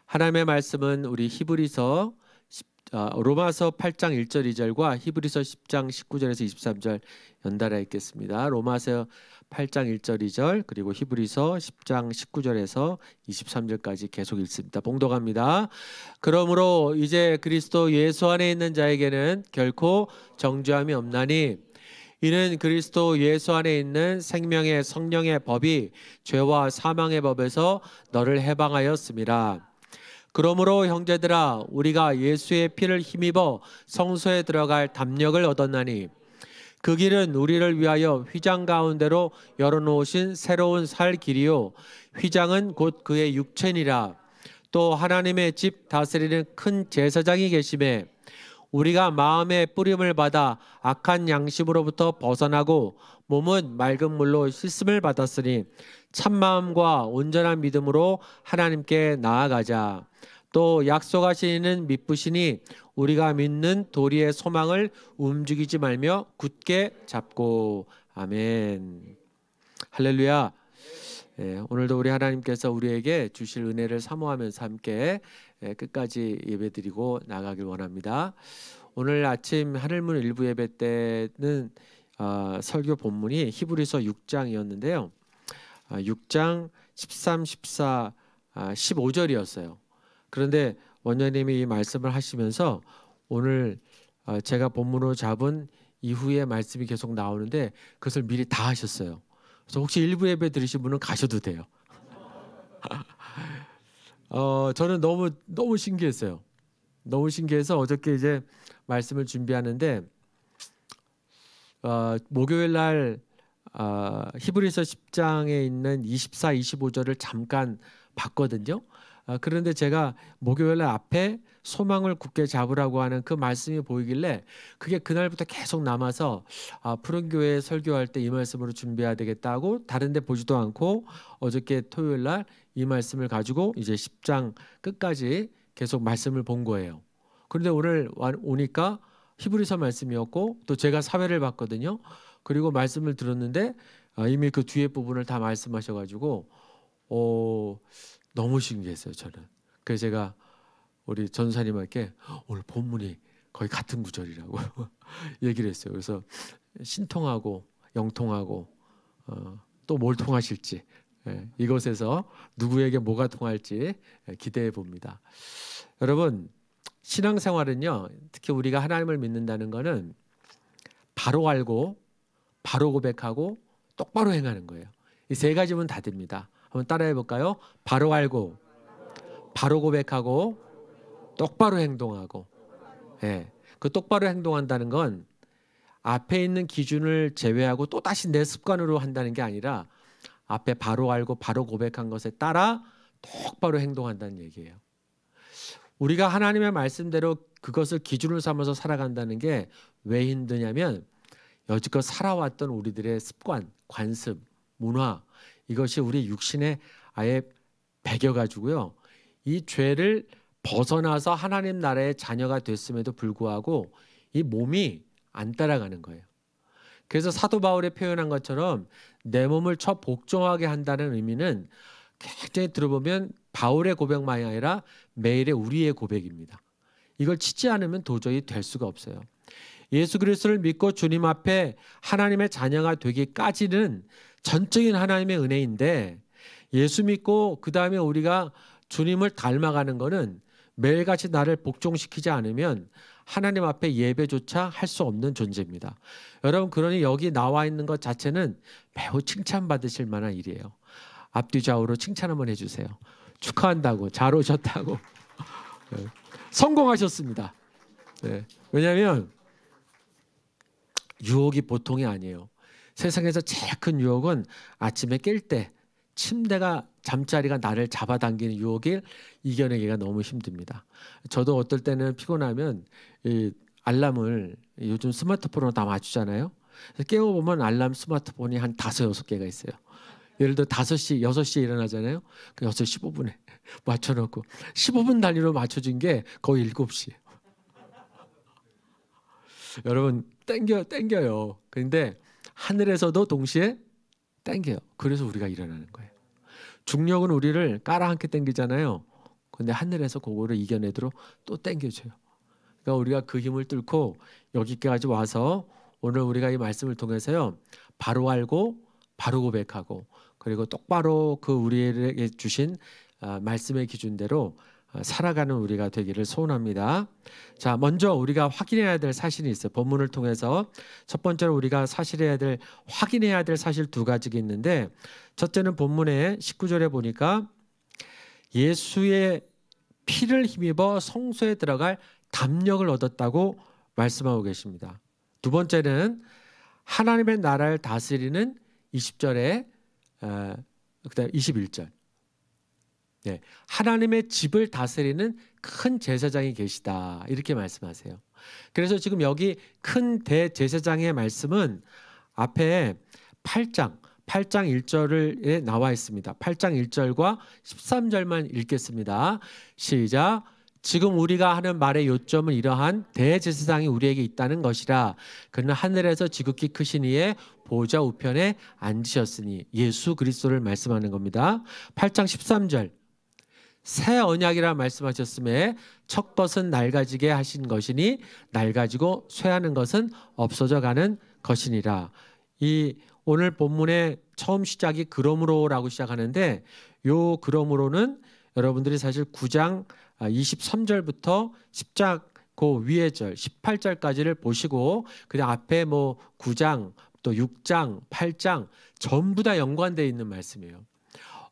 하나님의 말씀은 우리 로마서 8장 1절 2절과 히브리서 10장 19절에서 23절 연달아 읽겠습니다. 로마서 8장 1절 2절 그리고 히브리서 10장 19절에서 23절까지 계속 읽습니다. 봉독합니다. 그러므로 이제 그리스도 예수 안에 있는 자에게는 결코 정죄함이 없나니 이는 그리스도 예수 안에 있는 생명의 성령의 법이 죄와 사망의 법에서 너를 해방하였습니다. 그러므로 형제들아 우리가 예수의 피를 힘입어 성소에 들어갈 담력을 얻었나니 그 길은 우리를 위하여 휘장 가운데로 열어놓으신 새로운 살 길이요 휘장은 곧 그의 육체니라. 또 하나님의 집 다스리는 큰 제사장이 계심에 우리가 마음의 뿌림을 받아 악한 양심으로부터 벗어나고 몸은 맑은 물로 씻음을 받았으니 참마음과 온전한 믿음으로 하나님께 나아가자. 또 약속하신 이는 믿으시니 우리가 믿는 도리의 소망을 움직이지 말며 굳게 잡고. 아멘. 할렐루야. 오늘도 우리 하나님께서 우리에게 주실 은혜를 사모하면서 함께 끝까지 예배드리고 나가길 원합니다. 오늘 아침 하늘문 일부 예배 때는 설교 본문이 히브리서 6장이었는데요. 6장 13, 14, 15절이었어요. 그런데 원장님이 이 말씀을 하시면서 오늘 제가 본문으로 잡은 이후에 말씀이 계속 나오는데 그것을 미리 다 하셨어요. 그래서 혹시 일부 예배 들으신 분은 가셔도 돼요. 저는 너무 신기했어요. 너무 신기해서 어저께 이제 말씀을 준비하는데 목요일 날 히브리서 10장에 있는 24, 25절을 잠깐 봤거든요. 그런데 제가 목요일 날 앞에 소망을 굳게 잡으라고 하는 그 말씀이 보이길래 그게 그날부터 계속 남아서 푸른교회 설교할 때 이 말씀으로 준비해야 되겠다고 다른 데 보지도 않고 어저께 토요일 날 이 말씀을 가지고 이제 10장 끝까지 계속 말씀을 본 거예요. 그런데 오늘 오니까 히브리서 말씀이었고 또 제가 사회를 봤거든요. 그리고 말씀을 들었는데 이미 그 뒤에 부분을 다 말씀하셔가지고 너무 신기했어요. 저는. 그래서 제가 우리 전사님에게 오늘 본문이 거의 같은 구절이라고 얘기를 했어요. 그래서 신통하고 영통하고 또 뭘 통하실지 이것에서 누구에게 뭐가 통할지 기대해 봅니다. 여러분 신앙생활은요, 특히 우리가 하나님을 믿는다는 것은 바로 알고 바로 고백하고 똑바로 행하는 거예요. 이 세 가지면 다 됩니다. 한번 따라해 볼까요? 바로 알고 바로 고백하고 똑바로 행동하고. 그 똑바로 행동한다는 건 앞에 있는 기준을 제외하고 또 다시 내 습관으로 한다는 게 아니라 앞에 바로 알고 바로 고백한 것에 따라 똑바로 행동한다는 얘기예요. 우리가 하나님의 말씀대로 그것을 기준을 삼아서 살아간다는 게 왜 힘드냐면 여지껏 살아왔던 우리들의 습관, 관습, 문화 이것이 우리 육신에 아예 배겨가지고요. 이 죄를 벗어나서 하나님 나라의 자녀가 됐음에도 불구하고 이 몸이 안 따라가는 거예요. 그래서 사도 바울이 표현한 것처럼 내 몸을 복종하게 한다는 의미는 굉장히 들어보면 바울의 고백만이 아니라 매일의 우리의 고백입니다. 이걸 치지 않으면 도저히 될 수가 없어요. 예수 그리스도를 믿고 주님 앞에 하나님의 자녀가 되기까지는 전적인 하나님의 은혜인데 예수 믿고 그 다음에 우리가 주님을 닮아가는 것은 매일같이 나를 복종시키지 않으면 하나님 앞에 예배조차 할 수 없는 존재입니다. 여러분 그러니 여기 나와 있는 것 자체는 매우 칭찬받으실 만한 일이에요. 앞뒤 좌우로 칭찬 한번 해주세요. 축하한다고, 잘 오셨다고. 성공하셨습니다. 왜냐하면 유혹이 보통이 아니에요. 세상에서 제일 큰 유혹은 아침에 깰 때 침대가 잠자리가 나를 잡아당기는 유혹을 이겨내기가 너무 힘듭니다. 저도 어떨 때는 피곤하면 이 알람을 요즘 스마트폰으로 다 맞추잖아요. 깨워보면 알람 스마트폰이 한 5, 6개가 있어요. 예를 들어 5시, 6시에 일어나잖아요. 그 6시 15분에 맞춰놓고 15분 단위로 맞춰준 게 거의 7시예요. 여러분 땡겨요. 그런데 하늘에서도 동시에 땡겨요. 그래서 우리가 일어나는 거예요. 중력은 우리를 깔아앉게 땡기잖아요. 근데 하늘에서 그거를 이겨내도록 또 당겨줘요. 그러니까 우리가 그 힘을 뚫고 여기까지 와서 오늘 우리가 이 말씀을 통해서요, 바로 알고 바로 고백하고, 그리고 똑바로 그 우리에게 주신 말씀의 기준대로 살아가는 우리가 되기를 소원합니다. 자, 먼저 우리가 확인해야 될 사실이 있어요. 본문을 통해서 첫 번째로 우리가 확인해야 될 사실 두 가지가 있는데, 첫째는 본문의 19절에 보니까 예수의 피를 힘입어 성소에 들어갈 담력을 얻었다고 말씀하고 계십니다. 두 번째는 하나님의 나라를 다스리는 20절에 그다음 21절. 네, 하나님의 집을 다스리는 큰 제사장이 계시다, 이렇게 말씀하세요. 그래서 지금 여기 큰 대제사장의 말씀은 앞에 8장 1절에 나와 있습니다. 8장 1절과 13절만 읽겠습니다. 시작. 지금 우리가 하는 말의 요점은 이러한 대제사장이 우리에게 있다는 것이라. 그는 하늘에서 지극히 크신 이의 보좌 우편에 앉으셨으니, 예수 그리스도를 말씀하는 겁니다. 8장 13절. 새 언약이라 말씀하셨음에 첫 것은 낡아지게 하신 것이니 낡아지고 쇠하는 것은 없어져 가는 것이니라. 이 오늘 본문의 처음 시작이 그러므로라고 시작하는데, 요 그러므로는 여러분들이 사실 9장 23절부터 10장 그 위에 절 18절까지를 보시고, 그다음 앞에 뭐 9장 또 6장 8장 전부 다 연관되어 있는 말씀이에요.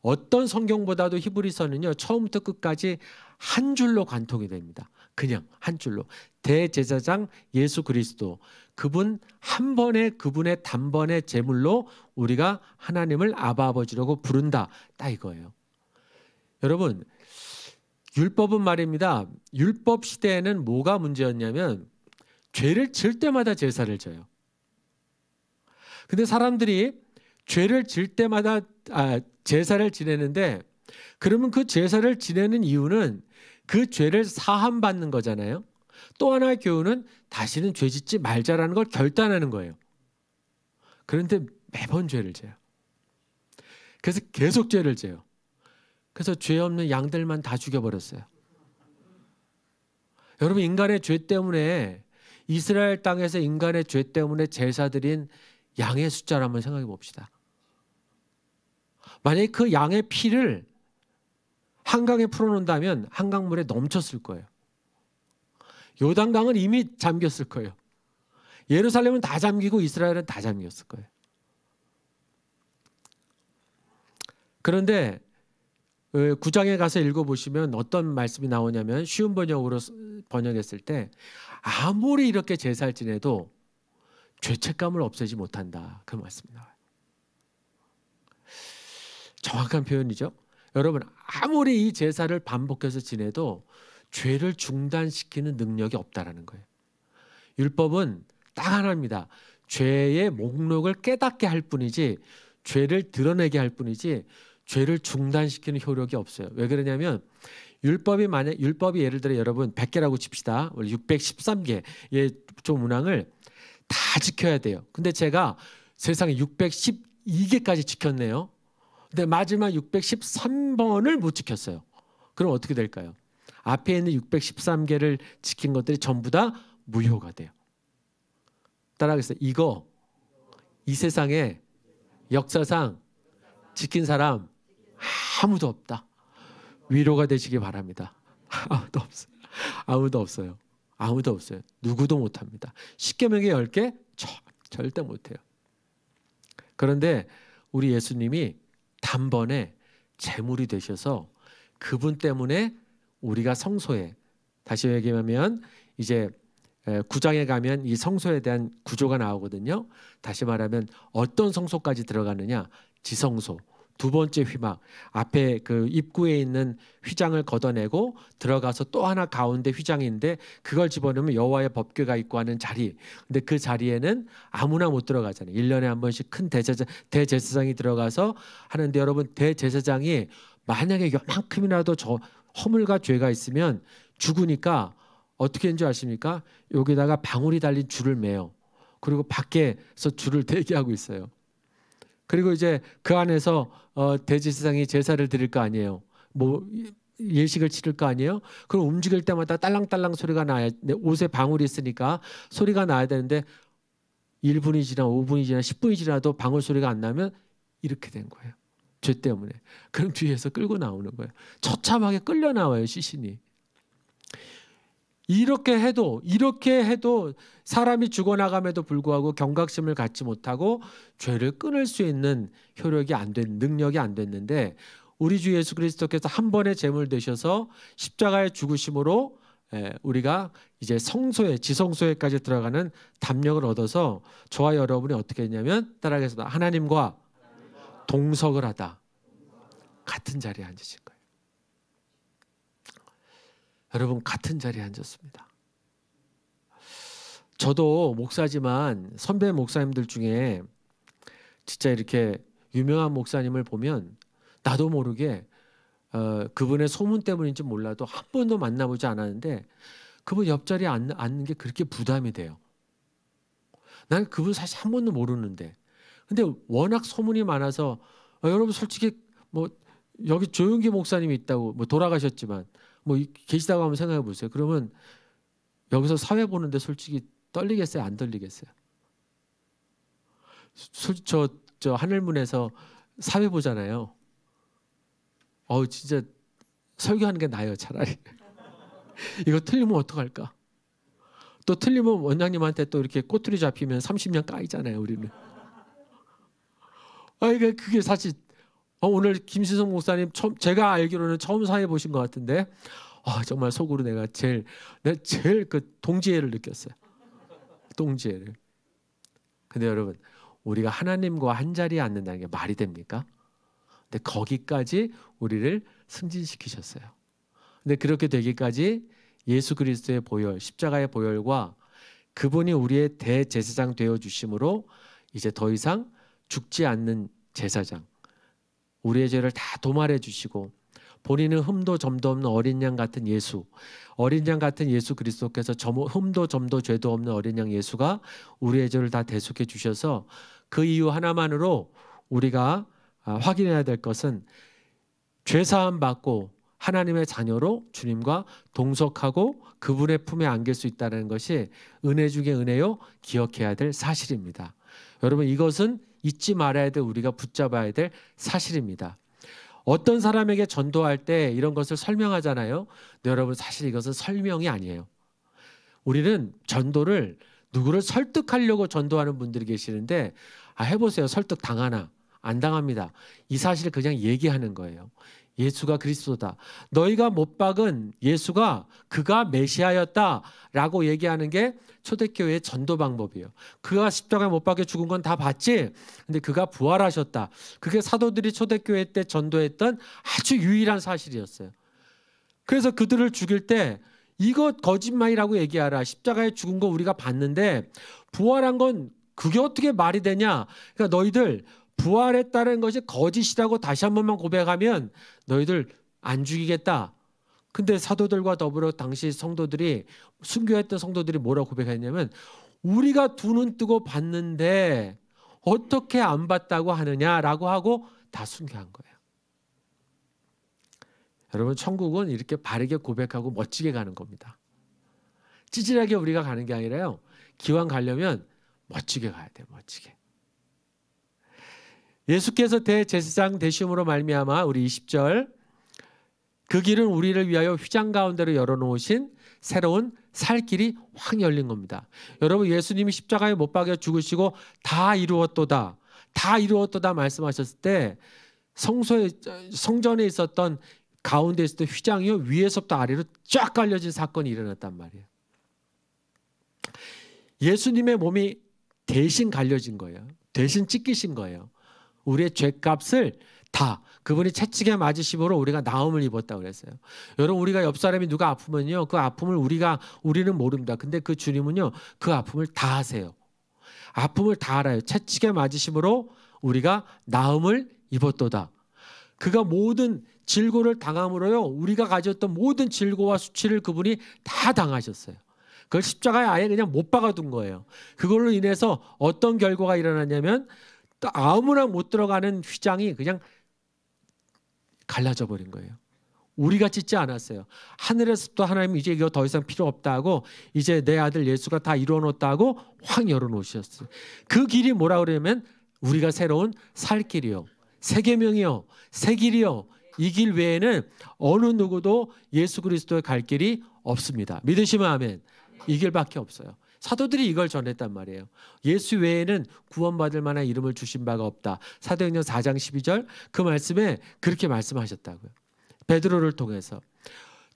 어떤 성경보다도 히브리서는요, 처음부터 끝까지 한 줄로 관통이 됩니다. 그냥 한 줄로. 대제사장 예수 그리스도, 그분 한 번에, 그분의 단번에 제물로 우리가 하나님을 아바 아버지라고 부른다, 딱 이거예요. 여러분, 율법은 말입니다, 율법 시대에는 뭐가 문제였냐면 죄를 질 때마다 제사를 져요. 근데 사람들이 죄를 질 때마다 제사를 지내는데, 그러면 그 제사를 지내는 이유는 그 죄를 사함받는 거잖아요. 또 하나의 교훈은 다시는 죄 짓지 말자라는 걸 결단하는 거예요. 그런데 매번 죄를 져요. 그래서 계속 죄를 져요. 그래서 죄 없는 양들만 다 죽여버렸어요. 여러분, 인간의 죄 때문에, 이스라엘 땅에서 인간의 죄 때문에 제사 드린 양의 숫자를 한번 생각해 봅시다. 만약에 그 양의 피를 한강에 풀어놓는다면 한강물에 넘쳤을 거예요. 요단강은 이미 잠겼을 거예요. 예루살렘은 다 잠기고 이스라엘은 다 잠겼을 거예요. 그런데 9장에 가서 읽어보시면 어떤 말씀이 나오냐면, 쉬운 번역으로 번역했을 때 아무리 이렇게 제사를 지내도 죄책감을 없애지 못한다, 그 말씀이 나와요. 정확한 표현이죠. 여러분, 아무리 이 제사를 반복해서 지내도 죄를 중단시키는 능력이 없다라는 거예요. 율법은 딱 하나입니다. 죄의 목록을 깨닫게 할 뿐이지, 죄를 드러내게 할 뿐이지 죄를 중단시키는 효력이 없어요. 왜 그러냐면, 율법이 예를 들어 여러분 100개라고 칩시다. 613개의 조문항을 다 지켜야 돼요. 근데 제가 세상에 612개까지 지켰네요. 근데 마지막 613번을 못 지켰어요. 그럼 어떻게 될까요? 앞에 있는 613개를 지킨 것들이 전부 다 무효가 돼요. 따라하겠어요. 이거 이 세상에 역사상 지킨 사람 아무도 없다. 위로가 되시기 바랍니다. 아무도 없어요. 아무도 없어요. 아무도 없어요. 누구도 못합니다. 10계명에 10개? 절대 못해요. 그런데 우리 예수님이 단번에 제물이 되셔서 그분 때문에 우리가 성소에, 다시 얘기하면 이제 9장에 가면 이 성소에 대한 구조가 나오거든요. 다시 말하면 어떤 성소까지 들어가느냐? 지성소. 두 번째 휘막, 앞에 그 입구에 있는 휘장을 걷어내고 들어가서 또 하나 가운데 휘장인데, 그걸 집어넣으면 여호와의 법궤가 있고 하는 자리. 근데 그 자리에는 아무나 못 들어가잖아요. 1년에 한 번씩 큰 대제사장이 들어가서 하는데, 여러분, 대제사장이 만약에 요만큼이라도 저 허물과 죄가 있으면 죽으니까 어떻게 했는지 아십니까? 여기다가 방울이 달린 줄을 매요. 그리고 밖에서 줄을 대기하고 있어요. 그리고 이제 그 안에서 대제사장이 제사를 드릴 거 아니에요. 뭐 예식을 치를 거 아니에요? 그럼 움직일 때마다 딸랑딸랑 소리가 나야, 옷에 방울이 있으니까 소리가 나야 되는데 1분이 지나 5분이 지나 10분이 지나도 방울 소리가 안 나면 이렇게 된 거예요. 죄 때문에. 그럼 뒤에서 끌고 나오는 거예요. 처참하게 끌려 나와요, 시신이. 이렇게 해도 사람이 죽어나감에도 불구하고 경각심을 갖지 못하고 죄를 끊을 수 있는 효력이 안 된, 능력이 안 됐는데, 우리 주 예수 그리스도께서 한 번의 제물 되셔서 십자가의 죽으심으로 우리가 이제 성소에, 지성소에까지 들어가는 담력을 얻어서 저와 여러분이 어떻게 했냐면, 따라하겠습니다. 하나님과 동석을 하다. 같은 자리에 앉으신 거예요. 여러분, 같은 자리에 앉았습니다. 저도 목사지만 선배 목사님들 중에 진짜 이렇게 유명한 목사님을 보면 나도 모르게 그분의 소문 때문인지 몰라도 한 번도 만나보지 않았는데 그분 옆자리에 앉는 게 그렇게 부담이 돼요. 난 그분 사실 한 번도 모르는데, 근데 워낙 소문이 많아서 여러분 솔직히 뭐 여기 조용기 목사님이 있다고, 뭐 돌아가셨지만 뭐 계시다고 한번 생각해 보세요. 그러면 여기서 사회 보는데 솔직히 떨리겠어요? 안 떨리겠어요? 저 하늘문에서 사회 보잖아요. 진짜 설교하는 게 나아요, 차라리. 이거 틀리면 어떡할까? 또 틀리면 원장님한테 또 이렇게 꼬투리 잡히면 30년 까이잖아요, 우리는. 그게 사실 오늘 김신성 목사님 제가 알기로는 처음 사회 보신 것 같은데 정말 속으로 내가 제일 그 동지애를 느꼈어요. 동지애를. 근데 여러분, 우리가 하나님과 한 자리에 앉는다는 게 말이 됩니까? 근데 거기까지 우리를 승진시키셨어요. 근데 그렇게 되기까지 예수 그리스도의 보혈, 십자가의 보혈과 그분이 우리의 대제사장 되어 주심으로 이제 더 이상 죽지 않는 제사장, 우리의 죄를 다 도말해 주시고 본인은 흠도 점도 없는 어린 양 같은 예수, 어린 양 같은 예수 그리스도께서 흠도 점도 죄도 없는 어린 양 예수가 우리의 죄를 다 대속해 주셔서, 그 이유 하나만으로 우리가 확인해야 될 것은 죄사함 받고 하나님의 자녀로 주님과 동석하고 그분의 품에 안길 수 있다는 것이 은혜 중에 은혜요, 기억해야 될 사실입니다. 여러분, 이것은 잊지 말아야 될, 우리가 붙잡아야 될 사실입니다. 어떤 사람에게 전도할 때 이런 것을 설명하잖아요. 근데 여러분, 사실 이것은 설명이 아니에요. 우리는 전도를 누구를 설득하려고 전도하는 분들이 계시는데, 해보세요. 설득 당하나? 안 당합니다. 이 사실을 그냥 얘기하는 거예요. 예수가 그리스도다. 너희가 못 박은 예수가 그가 메시아였다라고 얘기하는 게 초대교회의 전도 방법이에요. 그가 십자가에 못 박혀 죽은 건 다 봤지. 근데 그가 부활하셨다. 그게 사도들이 초대교회 때 전도했던 아주 유일한 사실이었어요. 그래서 그들을 죽일 때 이거 거짓말이라고 얘기하라. 십자가에 죽은 거 우리가 봤는데 부활한 건 그게 어떻게 말이 되냐. 그러니까 너희들 부활했다는 것이 거짓이라고 다시 한 번만 고백하면 너희들 안 죽이겠다. 근데 사도들과 더불어 당시 성도들이, 순교했던 성도들이 뭐라고 고백했냐면, 우리가 두 눈 뜨고 봤는데 어떻게 안 봤다고 하느냐라고 하고 다 순교한 거예요. 여러분, 천국은 이렇게 바르게 고백하고 멋지게 가는 겁니다. 찌질하게 우리가 가는 게 아니라요, 기왕 가려면 멋지게 가야 돼요. 멋지게. 예수께서 대제사장 되심으로 말미암아 우리 20절, 그 길은 우리를 위하여 휘장 가운데로 열어놓으신 새로운 살 길이 확 열린 겁니다. 여러분, 예수님이 십자가에 못 박여 죽으시고 다 이루었도다, 다 이루었도다 말씀하셨을 때 성전에 있었던 가운데 있었던 휘장이요, 위에서부터 아래로 쫙 갈려진 사건이 일어났단 말이에요. 예수님의 몸이 대신 갈려진 거예요. 대신 찢기신 거예요. 우리의 죄값을 다 그분이 채찍에 맞으심으로 우리가 나음을 입었다고 그랬어요. 여러분, 우리가 옆 사람이 누가 아프면요, 그 아픔을 우리는 모릅니다. 근데 그 주님은요, 그 아픔을 다 하세요. 아픔을 다 알아요. 채찍에 맞으심으로 우리가 나음을 입었도다. 그가 모든 질고를 당함으로요, 우리가 가졌던 모든 질고와 수치를 그분이 다 당하셨어요. 그걸 십자가에 아예 그냥 못 박아둔 거예요. 그걸로 인해서 어떤 결과가 일어났냐면, 아무나 못 들어가는 휘장이 그냥 갈라져 버린 거예요. 우리가 짓지 않았어요. 하늘에서부터 하나님 이제 이거 더 이상 필요 없다고 이제 내 아들 예수가 다 이루어 놓았다고 확 열어놓으셨어요. 그 길이 뭐라 그러냐면 우리가 새로운 살 길이요, 새 계명이요, 새 길이요. 이 길 외에는 어느 누구도 예수 그리스도의 갈 길이 없습니다. 믿으시면 아멘. 이 길밖에 없어요. 사도들이 이걸 전했단 말이에요. 예수 외에는 구원받을 만한 이름을 주신 바가 없다. 사도행전 4장 12절 그 말씀에 그렇게 말씀하셨다고요. 베드로를 통해서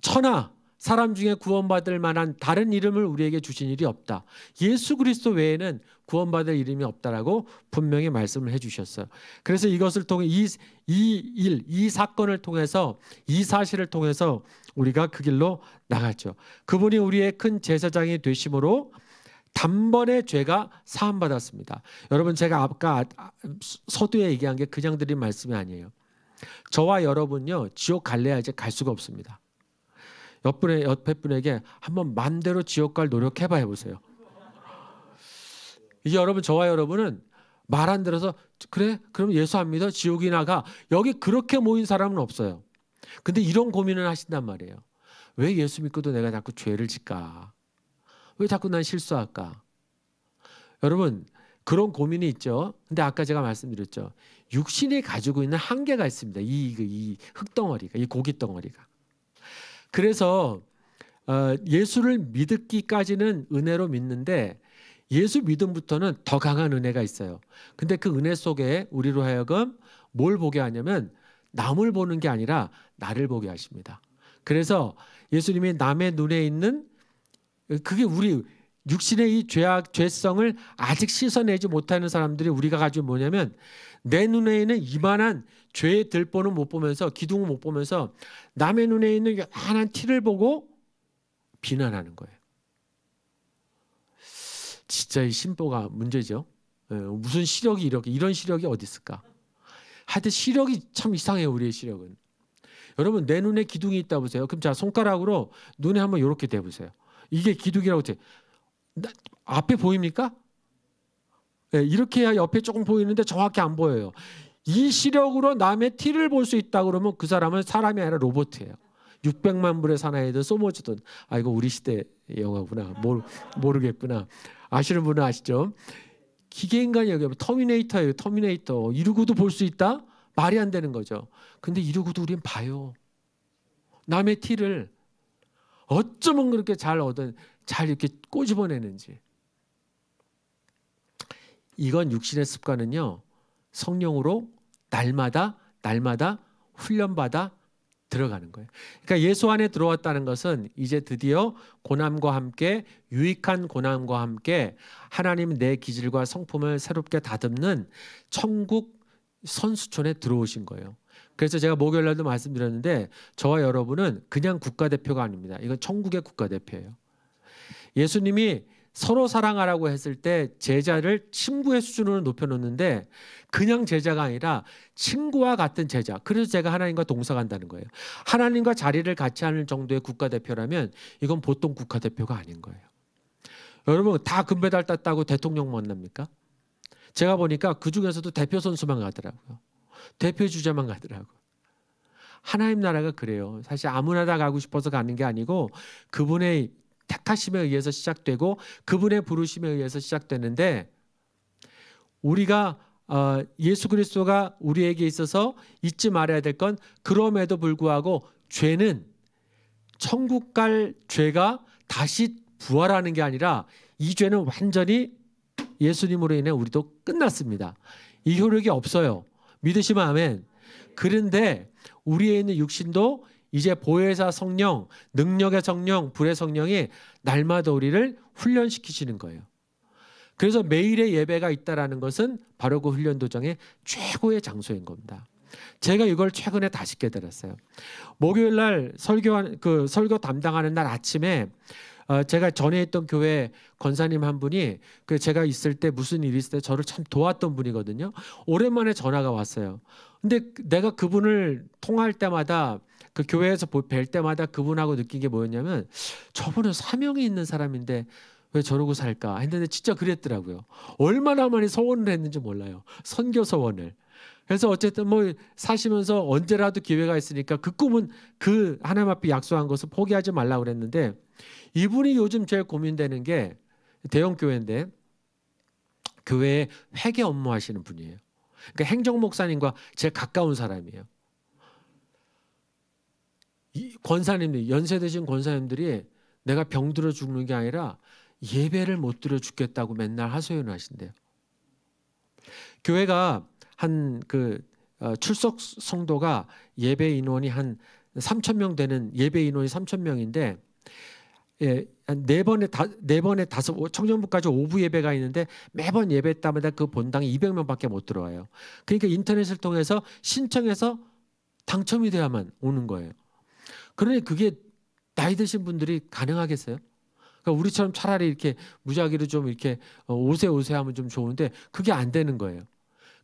천하 사람 중에 구원받을 만한 다른 이름을 우리에게 주신 일이 없다. 예수 그리스도 외에는 구원받을 이름이 없다라고 분명히 말씀을 해주셨어요. 그래서 이것을 통해 이 사건을 통해서 이 사실을 통해서 우리가 그 길로 나갔죠. 그분이 우리의 큰 제사장이 되심으로 단번에 죄가 사함받았습니다. 여러분 제가 아까 서두에 얘기한 게 그냥 드린 말씀이 아니에요. 저와 여러분요 지옥 갈래야 이제 갈 수가 없습니다. 옆에 분에게 한번 마음대로 지옥 갈 노력해봐 해보세요. 이제 여러분 저와 여러분은 말 안 들어서 그래 그럼 예수 안 믿어 지옥이 나가 여기 그렇게 모인 사람은 없어요. 근데 이런 고민을 하신단 말이에요. 왜 예수 믿고도 내가 자꾸 죄를 짓까? 왜 자꾸 난 실수할까? 여러분 그런 고민이 있죠. 근데 아까 제가 말씀드렸죠. 육신이 가지고 있는 한계가 있습니다. 이 흙덩어리가, 이 고깃덩어리가. 그래서 예수를 믿기까지는 은혜로 믿는데 예수 믿음부터는 더 강한 은혜가 있어요. 근데 그 은혜 속에 우리로 하여금 뭘 보게 하냐면 남을 보는 게 아니라 나를 보게 하십니다. 그래서 예수님이 남의 눈에 있는 그게 우리 육신의 이 죄성을 아직 씻어내지 못하는 사람들이 우리가 가지고 뭐냐면 내 눈에 있는 이만한 죄의 들보는 못 보면서 기둥을 못 보면서 남의 눈에 있는 요만한 티를 보고 비난하는 거예요. 진짜 이 신보가 문제죠. 무슨 시력이 이런 시력이 어디 있을까? 하여튼 시력이 참 이상해요. 우리의 시력은. 여러분 내 눈에 기둥이 있다 보세요. 그럼 자 손가락으로 눈에 한번 이렇게 대보세요. 이게 기둥이라고 돼. 앞에 보입니까? 네, 이렇게 해야 옆에 조금 보이는데 정확히 안 보여요. 이 시력으로 남의 티를 볼 수 있다 그러면 그 사람은 사람이 아니라 로봇이에요. 600만 불의 사나이든 소모주든 아 이거 우리 시대 영화구나. 모르겠구나. 아시는 분은 아시죠? 기계인간이 여기 터미네이터예요. 터미네이터. 이러고도 볼 수 있다? 말이 안 되는 거죠. 근데 이러고도 우리는 봐요. 남의 티를 어쩌면 그렇게 잘 이렇게 꼬집어내는지. 이건 육신의 습관은요. 성령으로 날마다 훈련받아 들어가는 거예요. 그러니까 예수 안에 들어왔다는 것은 이제 드디어 고난과 함께 유익한 고난과 함께 하나님 내 기질과 성품을 새롭게 다듬는 천국 선수촌에 들어오신 거예요. 그래서 제가 목요일 날도 말씀드렸는데 저와 여러분은 그냥 국가대표가 아닙니다. 이건 천국의 국가대표예요. 예수님이 서로 사랑하라고 했을 때 제자를 친구의 수준으로 높여놓는데 그냥 제자가 아니라 친구와 같은 제자. 그래서 제가 하나님과 동사간다는 거예요. 하나님과 자리를 같이 하는 정도의 국가대표라면 이건 보통 국가대표가 아닌 거예요. 여러분 다 금메달 땄다고 대통령 만납니까? 제가 보니까 그중에서도 대표 선수만 가더라고요. 대표 주자만 가더라고요. 하나님 나라가 그래요. 사실 아무나 다 가고 싶어서 가는 게 아니고 그분의 택하심에 의해서 시작되고 그분의 부르심에 의해서 시작되는데 우리가 예수 그리스도가 우리에게 있어서 잊지 말아야 될 건 그럼에도 불구하고 죄는 천국 갈 죄가 다시 부활하는 게 아니라 이 죄는 완전히 예수님으로 인해 우리도 끝났습니다. 이 효력이 없어요. 믿으시면 아멘. 그런데 우리에 있는 육신도 이제 보혜사 성령, 능력의 성령, 불의 성령이 날마다 우리를 훈련시키시는 거예요. 그래서 매일의 예배가 있다라는 것은 바로 그 훈련 도정의 최고의 장소인 겁니다. 제가 이걸 최근에 다시 깨달았어요. 목요일 날 설교 담당하는 날 아침에 제가 전에 있던 교회 권사님 한 분이 제가 있을 때 무슨 일이 있을 때 저를 참 도왔던 분이거든요. 오랜만에 전화가 왔어요. 근데 내가 그분을 통화할 때마다 그 교회에서 뵐 때마다 그분하고 느낀 게 뭐였냐면 저분은 사명이 있는 사람인데 왜 저러고 살까 했는데 진짜 그랬더라고요. 얼마나 많이 서원을 했는지 몰라요. 선교 서원을. 그래서 어쨌든 뭐 사시면서 언제라도 기회가 있으니까 그 꿈은 그 하나님 앞에 약속한 것을 포기하지 말라고 그랬는데, 이분이 요즘 제일 고민되는 게 대형 교회인데 교회에 회계 업무 하시는 분이에요. 그러니까 행정 목사님과 제일 가까운 사람이에요. 이 권사님들, 연세 드신 권사님들이 내가 병들어 죽는 게 아니라 예배를 못 드려 죽겠다고 맨날 하소연을 하신대요. 교회가 한 출석 성도가 예배 인원이 한 3,000명 되는 예배 인원이 3,000명인데, 예, 네 번에 다섯 청년부까지 5부 예배가 있는데 매번 예배 때마다 그 본당에 200명밖에 못 들어와요. 그러니까 인터넷을 통해서 신청해서 당첨이 돼야만 오는 거예요. 그러니 그게 나이 드신 분들이 가능하겠어요? 그러니까 우리처럼 차라리 이렇게 무작위로 좀 이렇게 오세 하면 좀 좋은데 그게 안 되는 거예요.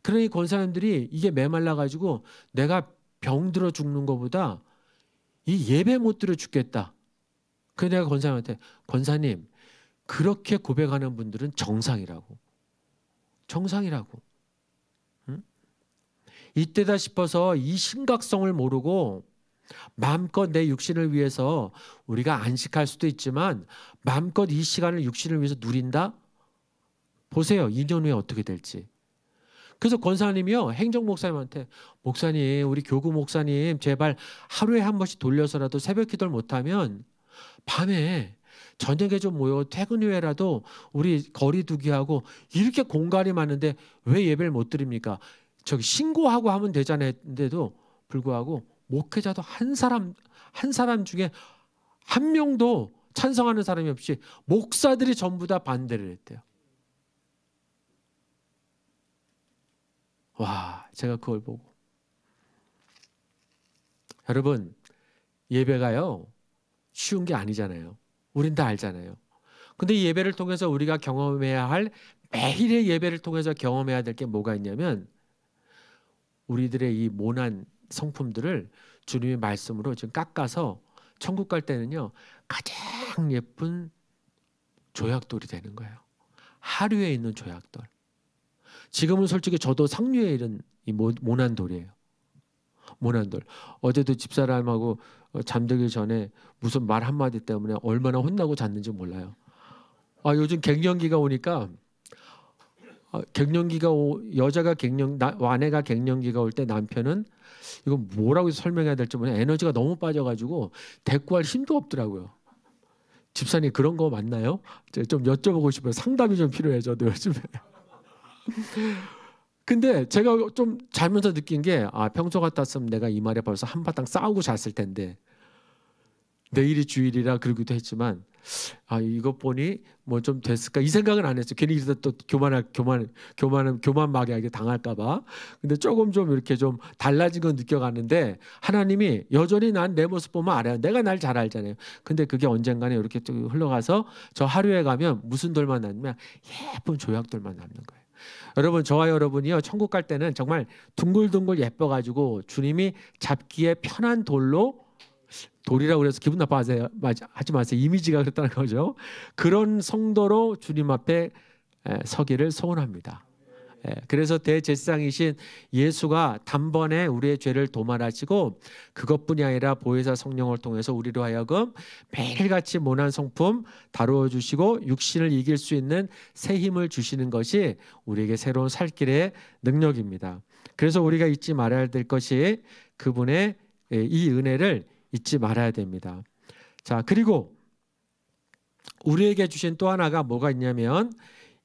그러니 권사님들이 이게 메말라 가지고 내가 병들어 죽는 것보다 이 예배 못 들어 죽겠다. 그래서 내가 권사님한테, 권사님 그렇게 고백하는 분들은 정상이라고. 응? 이때다 싶어서 이 심각성을 모르고 마음껏 내 육신을 위해서 우리가 안식할 수도 있지만 마음껏 이 시간을 육신을 위해서 누린다? 보세요. 2년 후에 어떻게 될지. 그래서 권사님이요, 행정 목사님한테, 목사님, 우리 교구 목사님 제발 하루에 한 번씩 돌려서라도 새벽 기도를 못하면 밤에 저녁에 좀 모여 퇴근 후에라도 우리 거리두기 하고, 이렇게 공간이 많은데 왜 예배를 못 드립니까? 저기 신고하고 하면 되잖아요. 했는데도 불구하고 목회자도 한 사람 중에 한 명도 찬성하는 사람이 없이 목사들이 전부 다 반대를 했대요. 와, 제가 그걸 보고, 여러분, 예배가요 쉬운 게 아니잖아요. 우린 다 알잖아요. 근데 이 예배를 통해서 우리가 경험해야 할, 매일의 예배를 통해서 경험해야 될 게 뭐가 있냐면, 우리들의 이 모난 성품들을 주님의 말씀으로 지금 깎아서 천국 갈 때는요 가장 예쁜 조약돌이 되는 거예요. 하류에 있는 조약돌. 지금은 솔직히 저도 상류에 이른 이 모난돌이에요. 모난돌. 어제도 집사람하고 잠들기 전에 무슨 말 한마디 때문에 얼마나 혼나고 잤는지 몰라요. 요즘 갱년기가 오니까, 여자가 아내가 갱년기가 올 때 남편은 이거 뭐라고 설명해야 될지 모르겠어요. 에너지가 너무 빠져가지고 대꾸할 힘도 없더라고요. 집사님 그런 거 맞나요? 좀 여쭤보고 싶어요. 상담이 좀 필요해요. 저도 요즘에. 근데 제가 좀 자면서 느낀 게, 평소 같았으면 내가 이 말에 벌써 한바탕 싸우고 잤을 텐데, 내일이 주일이라 그러기도 했지만 이것 보니 뭐 좀 됐을까 이 생각은 안 했어요. 괜히 이러다 또 교만 막이하게 당할까 봐. 근데 조금 좀 이렇게 좀 달라진 건 느껴가는데, 하나님이 여전히 난 내 모습 보면 알아요. 내가 날 잘 알잖아요. 근데 그게 언젠가는 이렇게 쭉 흘러가서 저 하루에 가면 무슨 돌만 남냐면 예쁜 조약돌만 남는 거예요. 여러분, 저와 여러분이요 천국 갈 때는 정말 둥글둥글 예뻐가지고 주님이 잡기에 편한 돌이라고 그래서 기분 나빠하지 마세요. 이미지가 그렇다는 거죠. 그런 성도로 주님 앞에 서기를 소원합니다. 그래서 대제사장이신 예수가 단번에 우리의 죄를 도말하시고, 그것뿐이 아니라 보혜사 성령을 통해서 우리로 하여금 매일같이 모난 성품 다루어 주시고 육신을 이길 수 있는 새 힘을 주시는 것이 우리에게 새로운 살 길의 능력입니다. 그래서 우리가 잊지 말아야 될 것이 그분의 이 은혜를 잊지 말아야 됩니다. 자, 그리고 우리에게 주신 또 하나가 뭐가 있냐면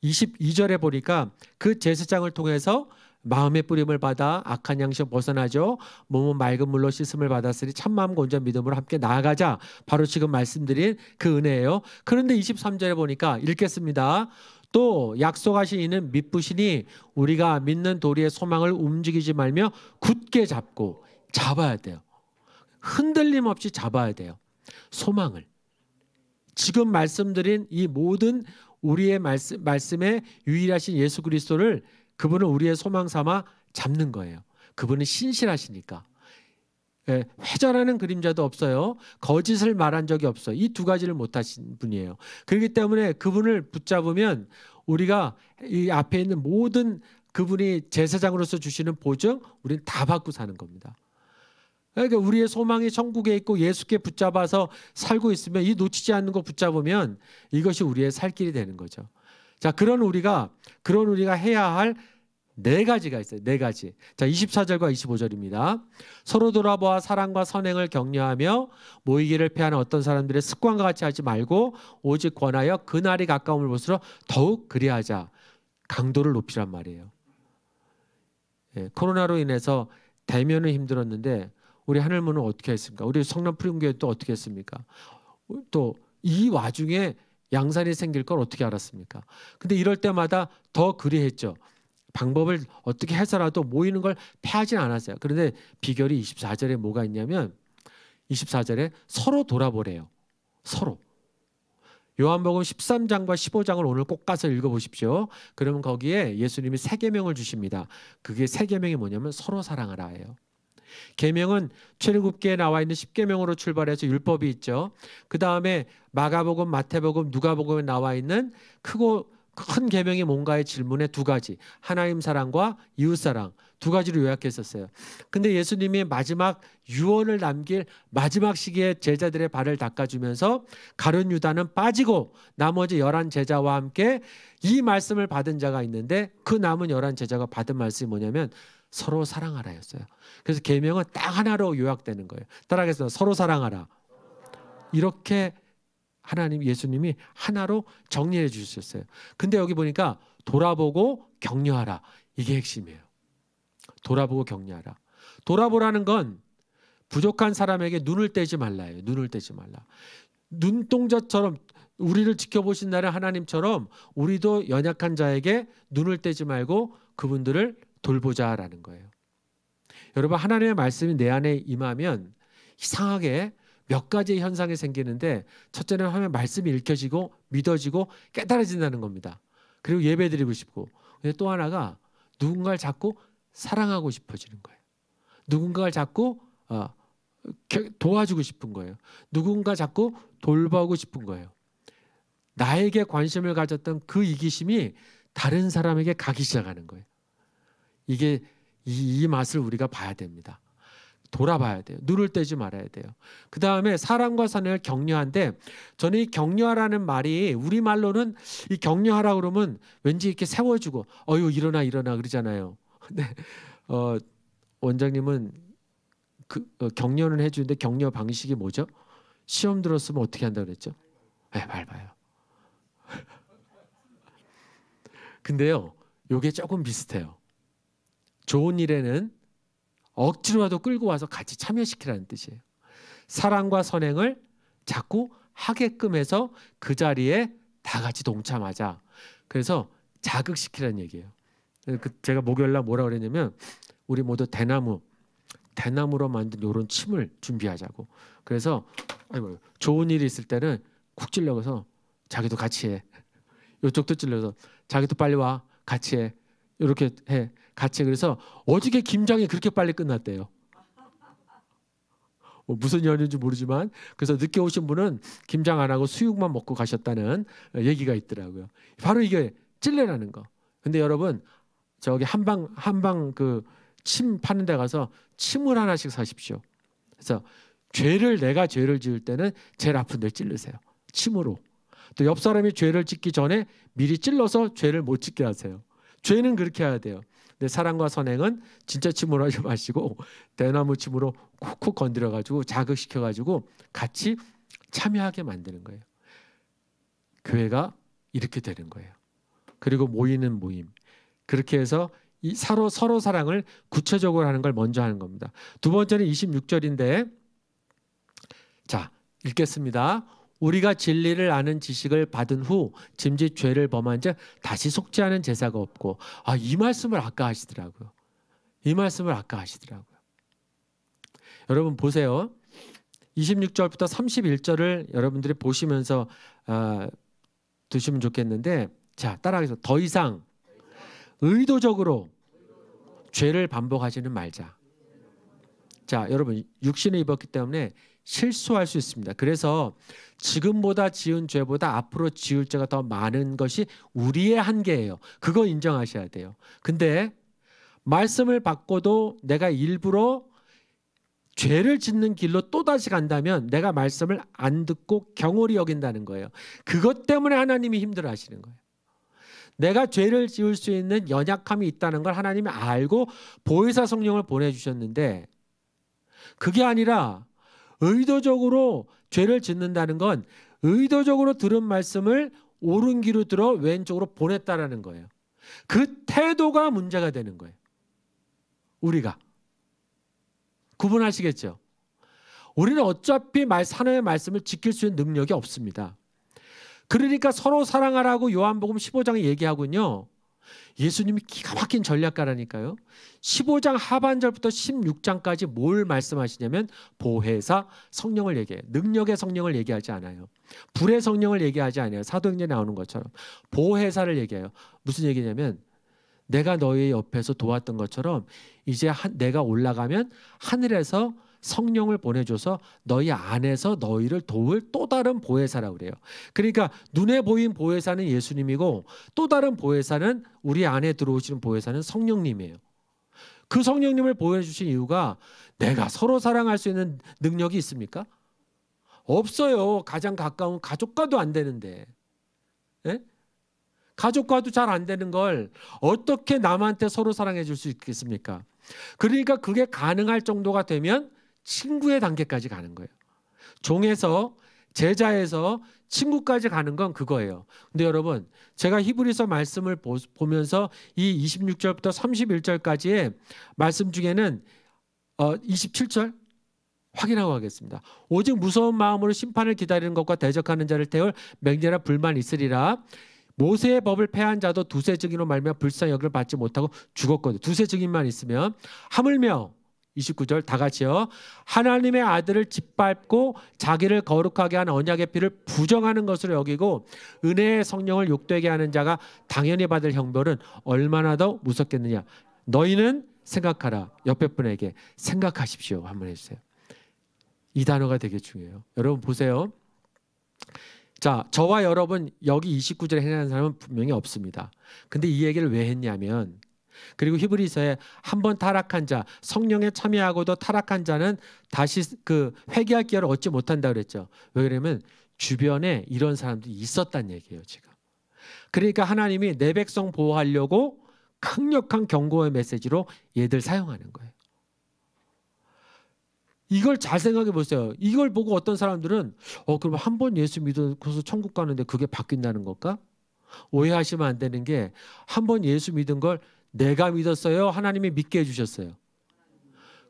22절에 보니까 그 제사장을 통해서 마음의 뿌림을 받아 악한 양식 벗어나죠. 몸은 맑은 물로 씻음을 받았으니 참마음과 온전한 믿음으로 함께 나아가자. 바로 지금 말씀드린 그 은혜예요. 그런데 23절에 보니까 읽겠습니다. 또 약속하신 이는 믿으시니 우리가 믿는 도리의 소망을 움직이지 말며 굳게 잡아야 돼요. 흔들림 없이 잡아야 돼요. 소망을. 지금 말씀드린 이 모든 우리의 말씀에 유일하신 예수 그리스도를, 그분은 우리의 소망 삼아 잡는 거예요. 그분은 신실하시니까. 회전하는 그림자도 없어요. 거짓을 말한 적이 없어요. 이 두 가지를 못하신 분이에요. 그렇기 때문에 그분을 붙잡으면 우리가 이 앞에 있는 모든 그분이 제사장으로서 주시는 보증, 우리는 다 받고 사는 겁니다. 그러니까 우리의 소망이 천국에 있고 예수께 붙잡아서 살고 있으면, 이 놓치지 않는 거 붙잡으면 이것이 우리의 살 길이 되는 거죠. 자, 그런 우리가 해야 할 네 가지가 있어요. 네 가지. 자, 24절과 25절입니다. 서로 돌아보아 사랑과 선행을 격려하며 모이기를 패하는 어떤 사람들의 습관과 같이 하지 말고 오직 권하여 그날이 가까움을 볼수록 더욱 그리하자. 강도를 높이란 말이에요. 예, 코로나로 인해서 대면은 힘들었는데 우리 하늘문은 어떻게 했습니까? 우리 성남 프림교회 또 어떻게 했습니까? 또 이 와중에 양산이 생길 걸 어떻게 알았습니까? 근데 이럴 때마다 더 그리했죠. 방법을 어떻게 해서라도 모이는 걸 패하진 않았어요. 그런데 비결이 24절에 뭐가 있냐면 24절에 서로 돌아보래요. 서로. 요한복음 13장과 15장을 오늘 꼭 가서 읽어보십시오. 그러면 거기에 예수님이 세 계명을 주십니다. 그게 세 계명이 뭐냐면 서로 사랑하라예요. 계명은 출애굽기에 나와 있는 10계명으로 출발해서 율법이 있죠. 그 다음에 마가복음, 마태복음, 누가복음에 나와 있는 크고 큰 계명이 뭔가의 질문에 두 가지, 하나님 사랑과 이웃 사랑 두 가지로 요약했었어요. 근데 예수님이 마지막 유언을 남길 마지막 시기에 제자들의 발을 닦아주면서 가룟 유다는 빠지고 나머지 11 제자와 함께 이 말씀을 받은 자가 있는데, 그 남은 11 제자가 받은 말씀이 뭐냐면 서로 사랑하라였어요. 그래서 계명은 딱 하나로 요약되는 거예요. 따라하겠습니다. 서로 사랑하라. 이렇게 하나님, 예수님이 하나로 정리해 주셨어요. 근데 여기 보니까 돌아보고 격려하라. 이게 핵심이에요. 돌아보고 격려하라. 돌아보라는 건 부족한 사람에게 눈을 떼지 말라예요. 눈을 떼지 말라. 눈동자처럼 우리를 지켜보신다는 하나님처럼 우리도 연약한 자에게 눈을 떼지 말고 그분들을 돌보자라는 거예요. 여러분, 하나님의 말씀이 내 안에 임하면 이상하게 몇 가지의 현상이 생기는데, 첫째는 하면 말씀이 읽혀지고 믿어지고 깨달아진다는 겁니다. 그리고 예배드리고 싶고, 근데 또 하나가 누군가를 자꾸 사랑하고 싶어지는 거예요. 누군가를 자꾸 도와주고 싶은 거예요. 누군가 자꾸 돌보고 싶은 거예요. 나에게 관심을 가졌던 그 이기심이 다른 사람에게 가기 시작하는 거예요. 이게 이 맛을 우리가 봐야 됩니다. 돌아봐야 돼요. 눈을 떼지 말아야 돼요. 그 다음에 사랑과 선행을 격려한데, 저는 이 격려하라는 말이 우리말로는 이 격려하라 그러면 왠지 이렇게 세워주고 어유 일어나 그러잖아요. 근데 원장님은 격려는 해주는데 격려 방식이 뭐죠? 시험 들었으면 어떻게 한다고 그랬죠? 네, 밟아요. 근데요, 요게 조금 비슷해요. 좋은 일에는 억지로라도 끌고 와서 같이 참여시키라는 뜻이에요. 사랑과 선행을 자꾸 하게끔 해서 그 자리에 다 같이 동참하자. 그래서 자극시키라는 얘기예요. 제가 목요일날 뭐라고 그랬냐면 우리 모두 대나무로 만든 이런 침을 준비하자고. 그래서 좋은 일이 있을 때는 쿡 찔러서 자기도 같이 해. 이쪽도 찔러서 자기도 빨리 와. 같이 해. 이렇게 해. 같이. 그래서 어저께 김장이 그렇게 빨리 끝났대요. 무슨 연유인지 모르지만, 그래서 늦게 오신 분은 김장 안 하고 수육만 먹고 가셨다는 얘기가 있더라고요. 바로 이게 찔레라는 거. 근데 여러분, 저기 한방 그 침 파는 데 가서 침을 하나씩 사십시오. 그래서 내가 죄를 지을 때는 제일 아픈 데 찔르세요. 침으로. 또 옆 사람이 죄를 짓기 전에 미리 찔러서 죄를 못 짓게 하세요. 죄는 그렇게 해야 돼요. 근데 사랑과 선행은 진짜 침으로 하지 마시고 대나무 침으로 쿡쿡 건드려가지고 자극시켜가지고 같이 참여하게 만드는 거예요. 교회가 이렇게 되는 거예요. 그리고 모이는 모임. 그렇게 해서 이 서로 사랑을 구체적으로 하는 걸 먼저 하는 겁니다. 두 번째는 26절인데, 자, 읽겠습니다. 우리가 진리를 아는 지식을 받은 후 짐짓 죄를 범한 즉 다시 속지 않은 제사가 없고. 이 말씀을 아까 하시더라고요. 이 말씀을 아까 하시더라고요. 여러분 보세요. 26절부터 31절을 여러분들이 보시면서 두시면 좋겠는데, 자, 따라하겠습니다. 더 이상 의도적으로 죄를 반복하지는 말자. 자, 여러분 육신을 입었기 때문에 실수할 수 있습니다. 그래서 지금보다 지은 죄보다 앞으로 지을 죄가 더 많은 것이 우리의 한계예요. 그거 인정하셔야 돼요. 근데 말씀을 받고도 내가 일부러 죄를 짓는 길로 또다시 간다면 내가 말씀을 안 듣고 경홀히 여긴다는 거예요. 그것 때문에 하나님이 힘들어 하시는 거예요. 내가 죄를 지을 수 있는 연약함이 있다는 걸 하나님이 알고 보혜사 성령을 보내주셨는데, 그게 아니라 의도적으로 죄를 짓는다는 건 의도적으로 들은 말씀을 옳은 길로 들어 왼쪽으로 보냈다라는 거예요. 그 태도가 문제가 되는 거예요. 우리가 구분하시겠죠? 우리는 어차피 하나님의 말씀을 지킬 수 있는 능력이 없습니다. 그러니까 서로 사랑하라고 요한복음 15장에 얘기하군요. 예수님이 기가 막힌 전략가라니까요. 15장 하반절부터 16장까지 뭘 말씀하시냐면 보혜사 성령을 얘기해요. 능력의 성령을 얘기하지 않아요. 불의 성령을 얘기하지 않아요. 사도행전에 나오는 것처럼 보혜사를 얘기해요. 무슨 얘기냐면 내가 너희 옆에서 도왔던 것처럼 이제 내가 올라가면 하늘에서 성령을 보내줘서 너희 안에서 너희를 도울 또 다른 보혜사라고 그래요. 그러니까 눈에 보인 보혜사는 예수님이고 또 다른 보혜사는 우리 안에 들어오시는 보혜사는 성령님이에요. 그 성령님을 보여주신 이유가 내가 서로 사랑할 수 있는 능력이 있습니까? 없어요. 가장 가까운 가족과도 안 되는데. 예? 가족과도 잘 안 되는 걸 어떻게 남한테 서로 사랑해 줄 수 있겠습니까? 그러니까 그게 가능할 정도가 되면 친구의 단계까지 가는 거예요. 종에서 제자에서 친구까지 가는 건 그거예요. 근데 여러분, 제가 히브리서 말씀을 보면서 이 26절부터 31절까지의 말씀 중에는 27절 확인하고 가겠습니다. 오직 무서운 마음으로 심판을 기다리는 것과 대적하는 자를 태울 맹렬한 불만 있으리라. 모세의 법을 폐한 자도 두세 증인으로 말미암아 불쌍히 여김을 받지 못하고 죽었거든. 두세 증인만 있으면 하물며 29절 다 같이요. 하나님의 아들을 짓밟고 자기를 거룩하게 한 언약의 피를 부정하는 것으로 여기고 은혜의 성령을 욕되게 하는 자가 당연히 받을 형벌은 얼마나 더 무섭겠느냐. 너희는 생각하라. 옆에 분에게 생각하십시오. 한번 해주세요. 이 단어가 되게 중요해요. 여러분 보세요. 자, 저와 여러분 여기 29절에 해당하는 사람은 분명히 없습니다. 근데 이 얘기를 왜 했냐면, 그리고 히브리서에 한 번 타락한 자, 성령에 참여하고도 타락한 자는 다시 그 회개할 기회를 얻지 못한다 그랬죠. 왜 그러냐면 주변에 이런 사람들이 있었단 얘기예요, 지금. 그러니까 하나님이 내 백성 보호하려고 강력한 경고의 메시지로 얘들 사용하는 거예요. 이걸 잘 생각해 보세요. 이걸 보고 어떤 사람들은 그럼 한 번 예수 믿어서 천국 가는데 그게 바뀐다는 걸까? 오해하시면 안 되는 게, 한 번 예수 믿은 걸 내가 믿었어요? 하나님이 믿게 해주셨어요?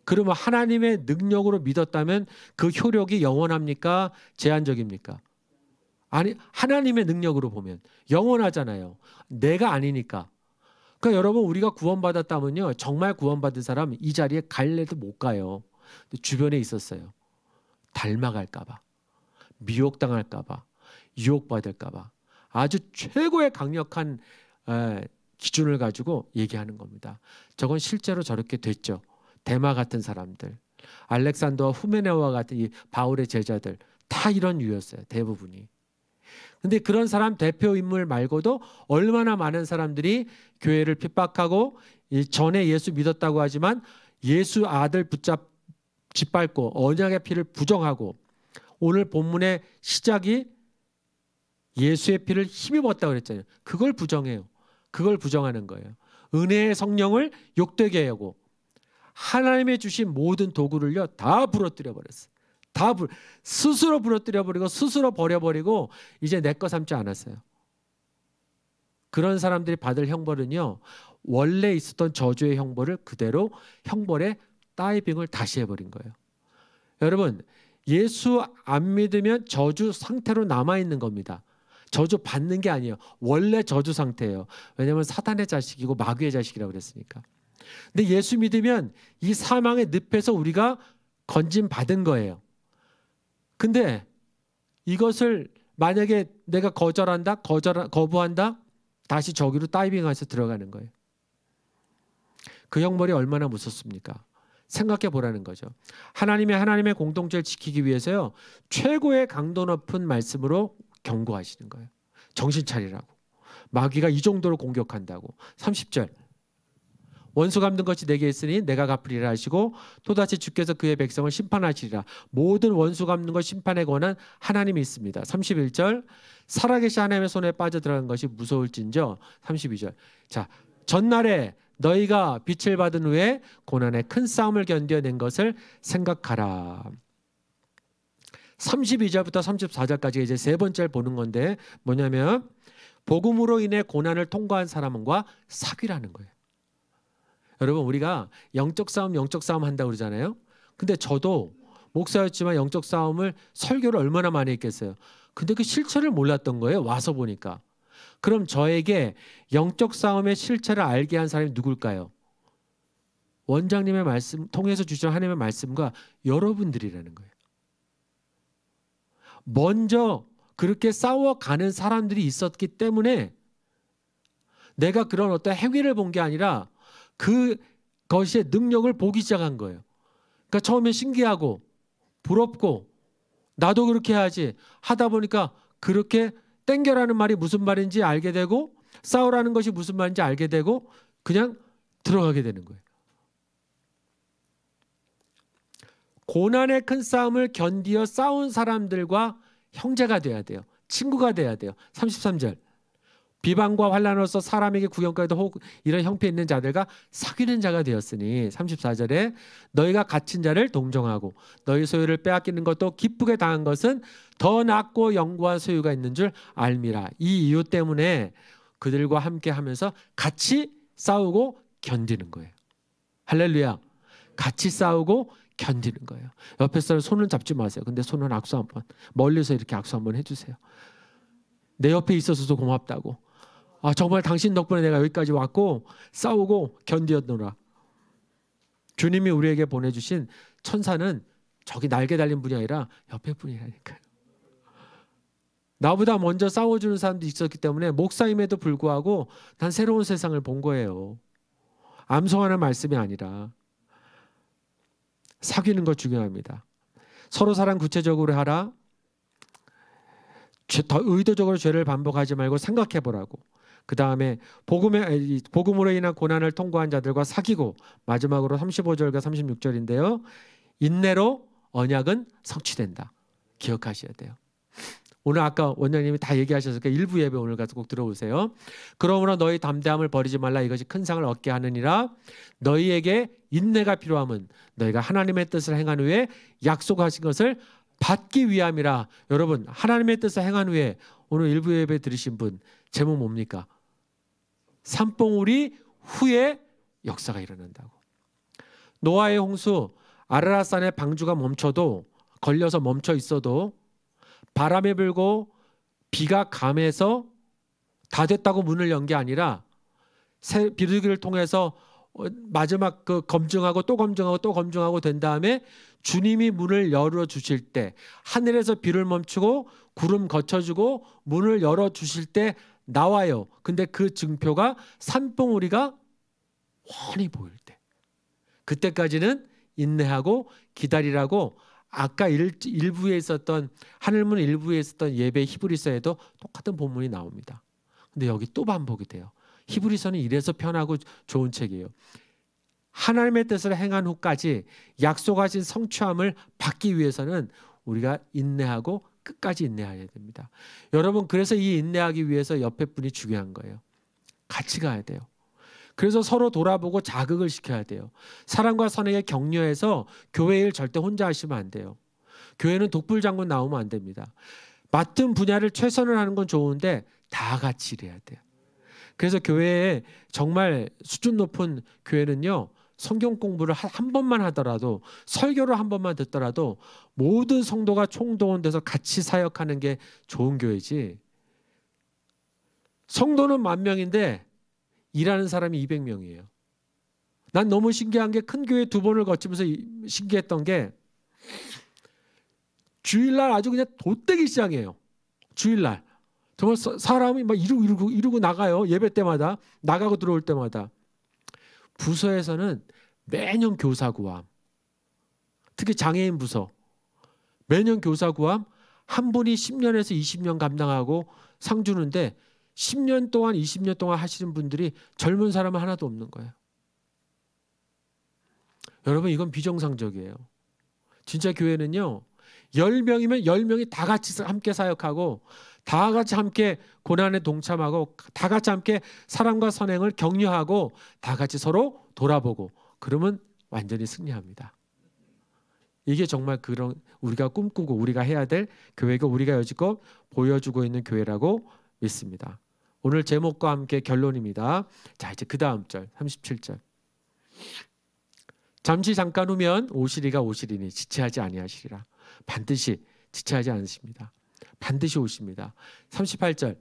그러면 하나님의 능력으로 믿었다면 그 효력이 영원합니까? 제한적입니까? 아니, 하나님의 능력으로 보면 영원하잖아요. 내가 아니니까. 그러니까 여러분, 우리가 구원받았다면요, 정말 구원받은 사람 이 자리에 갈래도 못 가요. 주변에 있었어요. 닮아갈까 봐, 미혹당할까 봐, 유혹받을까 봐. 아주 최고의 강력한 기준을 가지고 얘기하는 겁니다. 저건 실제로 저렇게 됐죠. 데마 같은 사람들, 알렉산더와 후메네오와 같은 이 바울의 제자들 다 이런 유였어요. 대부분이. 근데 그런 사람 대표 인물 말고도 얼마나 많은 사람들이 교회를 핍박하고 전에 예수 믿었다고 하지만 예수 아들 짓밟고 언약의 피를 부정하고, 오늘 본문의 시작이 예수의 피를 힘입었다고 그랬잖아요. 그걸 부정해요. 그걸 부정하는 거예요. 은혜의 성령을 욕되게 하고 하나님의 주신 모든 도구를요 다 부러뜨려 버렸어요. 스스로 부러뜨려 버리고 스스로 버려버리고 이제 내 거 삼지 않았어요. 그런 사람들이 받을 형벌은요, 원래 있었던 저주의 형벌을 그대로 형벌에 다이빙을 다시 해버린 거예요. 여러분, 예수 안 믿으면 저주 상태로 남아있는 겁니다. 저주 받는 게 아니에요. 원래 저주 상태예요. 왜냐하면 사탄의 자식이고 마귀의 자식이라고 그랬으니까. 근데 예수 믿으면 이 사망의 늪에서 우리가 건진 받은 거예요. 근데 이것을 만약에 내가 거부한다, 다시 저기로 다이빙해서 들어가는 거예요. 그 형벌이 얼마나 무섭습니까? 생각해 보라는 거죠. 하나님의 공동체를 지키기 위해서요. 최고의 강도 높은 말씀으로 경고하시는 거예요. 정신 차리라고. 마귀가 이 정도로 공격한다고. 30절. 원수 갚는 것이 내게 있으니 내가 갚으리라 하시고 또다시 주께서 그의 백성을 심판하시리라. 모든 원수 갚는 것 심판의 권한 하나님이 있습니다. 31절. 살아계신 하나님의 손에 빠져들어간 것이 무서울진저. 32절. 자, 전날에 너희가 빛을 받은 후에 고난의 큰 싸움을 견뎌낸 것을 생각하라. 32절부터 34절까지 이제 세 번째를 보는 건데 뭐냐면 복음으로 인해 고난을 통과한 사람과 사귀라는 거예요. 여러분 우리가 영적 싸움 한다고 그러잖아요. 근데 저도 목사였지만 영적 싸움을 설교를 얼마나 많이 했겠어요. 근데 그 실체를 몰랐던 거예요. 와서 보니까. 그럼 저에게 영적 싸움의 실체를 알게 한 사람이 누굴까요? 원장님의 말씀 통해서 주신 하나님의 말씀과 여러분들이라는 거예요. 먼저 그렇게 싸워가는 사람들이 있었기 때문에 내가 그런 어떤 행위를 본 게 아니라 그것의 능력을 보기 시작한 거예요. 그러니까 처음에 신기하고 부럽고 나도 그렇게 해야지 하다 보니까 그렇게 땡겨라는 말이 무슨 말인지 알게 되고 싸우라는 것이 무슨 말인지 알게 되고 그냥 들어가게 되는 거예요. 고난의 큰 싸움을 견디어 싸운 사람들과 형제가 돼야 돼요. 친구가 돼야 돼요. 33절. 비방과 환난으로서 사람에게 구경까지도 혹 이런 형편 있는 자들과 사귀는 자가 되었으니 34절에 너희가 갇힌 자를 동정하고 너희 소유를 빼앗기는 것도 기쁘게 당한 것은 더 낫고 영구한 소유가 있는 줄 알미라. 이 이유 때문에 그들과 함께 하면서 같이 싸우고 견디는 거예요. 할렐루야. 같이 싸우고 견디는 거예요. 옆에 사람 손은 잡지 마세요. 근데 손은 악수 한번 멀리서 이렇게 악수 한번 해주세요. 내 옆에 있어서도 고맙다고. 아, 정말 당신 덕분에 내가 여기까지 왔고 싸우고 견디었노라. 주님이 우리에게 보내주신 천사는 저기 날개 달린 분이 아니라 옆에 분이라니까요. 나보다 먼저 싸워주는 사람도 있었기 때문에 목사임에도 불구하고 난 새로운 세상을 본 거예요. 암송하는 말씀이 아니라. 사귀는 거 중요합니다. 서로 사랑 구체적으로 하라. 더 의도적으로 죄를 반복하지 말고 생각해 보라고. 그 다음에 복음으로 인한 고난을 통과한 자들과 사귀고 마지막으로 35절과 36절인데요. 인내로 언약은 성취된다. 기억하셔야 돼요. 오늘 아까 원장님이 다 얘기하셨으니까 일부 예배 오늘 가서 꼭 들어오세요. 그러므로 너희 담대함을 버리지 말라. 이것이 큰 상을 얻게 하느니라. 너희에게 인내가 필요함은 너희가 하나님의 뜻을 행한 후에 약속하신 것을 받기 위함이라. 여러분 하나님의 뜻을 행한 후에 오늘 일부 예배 들으신 분 제목 뭡니까? 산봉우리 후에 역사가 일어난다고. 노아의 홍수 아라랏산의 방주가 멈춰도 걸려서 멈춰 있어도 바람이 불고 비가 감해서 다 됐다고 문을 연 게 아니라 비둘기를 통해서 마지막 그 검증하고 또 검증하고 또 검증하고 된 다음에 주님이 문을 열어 주실 때 하늘에서 비를 멈추고 구름 거쳐주고 문을 열어 주실 때 나와요. 근데 그 증표가 산봉우리가 훤히 보일 때 그때까지는 인내하고 기다리라고. 아까 일부에 있었던 하늘문 일부에 있었던 예배 히브리서에도 똑같은 본문이 나옵니다. 근데 여기 또 반복이 돼요. 히브리서는 이래서 편하고 좋은 책이에요. 하나님의 뜻을 행한 후까지 약속하신 성취함을 받기 위해서는 우리가 인내하고 끝까지 인내해야 됩니다. 여러분 그래서 이 인내하기 위해서 옆에 분이 중요한 거예요. 같이 가야 돼요. 그래서 서로 돌아보고 자극을 시켜야 돼요. 사랑과 선에게 격려해서 교회 일 절대 혼자 하시면 안 돼요. 교회는 독불장군 나오면 안 됩니다. 맡은 분야를 최선을 하는 건 좋은데 다 같이 일해야 돼요. 그래서 교회에 정말 수준 높은 교회는요. 성경 공부를 한 번만 하더라도 설교를 한 번만 듣더라도 모든 성도가 총동원돼서 같이 사역하는 게 좋은 교회지. 성도는 10,000명인데 일하는 사람이 200명이에요. 난 너무 신기한 게 큰 교회 2번을 거치면서 신기했던 게 주일날 아주 그냥 돛대기 시장이에요. 주일날 정말 사람이 막 이루고 나가요. 예배 때마다 나가고 들어올 때마다. 부서에서는 매년 교사 구함, 특히 장애인 부서 매년 교사 구함 한 분이 10년에서 20년 감당하고 상 주는데 10년 동안 20년 동안 하시는 분들이 젊은 사람은 하나도 없는 거예요. 여러분 이건 비정상적이에요. 진짜 교회는요 10명이면 10명이 다 같이 함께 사역하고 다 같이 함께 고난에 동참하고 다 같이 함께 사랑과 선행을 격려하고 다 같이 서로 돌아보고 그러면 완전히 승리합니다. 이게 정말 그런 우리가 꿈꾸고 우리가 해야 될 교회가 우리가 여지껏 보여주고 있는 교회라고 믿습니다. 오늘 제목과 함께 결론입니다. 자 이제 그 다음 절 37절. 잠시 잠깐 후면 오시리가 오시리니 지체하지 아니하시리라. 반드시 지체하지 않으십니다. 반드시 오십니다. 38절.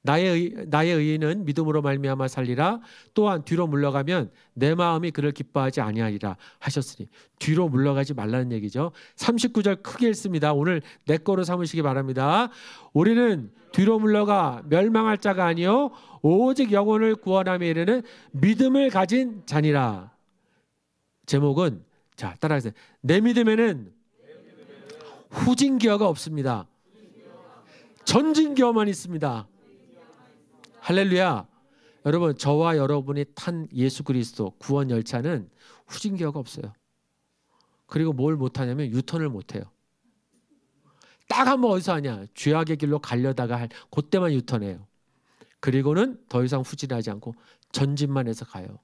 나의 의인은 믿음으로 말미암아 살리라. 또한 뒤로 물러가면 내 마음이 그를 기뻐하지 아니하리라 하셨으니 뒤로 물러가지 말라는 얘기죠. 39절 크게 읽습니다. 오늘 내 거로 삼으시기 바랍니다. 우리는 뒤로 물러가 멸망할 자가 아니요 오직 영혼을 구원함에 이르는 믿음을 가진 자니라. 제목은 자 따라하세요. 내 믿음에는 후진기어가 없습니다. 전진기어만 있습니다. 할렐루야. 여러분 저와 여러분이 탄 예수 그리스도 구원 열차는 후진기어가 없어요. 그리고 뭘 못하냐면 유턴을 못해요. 딱 한번 어디서 하냐. 죄악의 길로 가려다가 할 그때만 유턴해요. 그리고는 더 이상 후진하지 않고 전진만 해서 가요.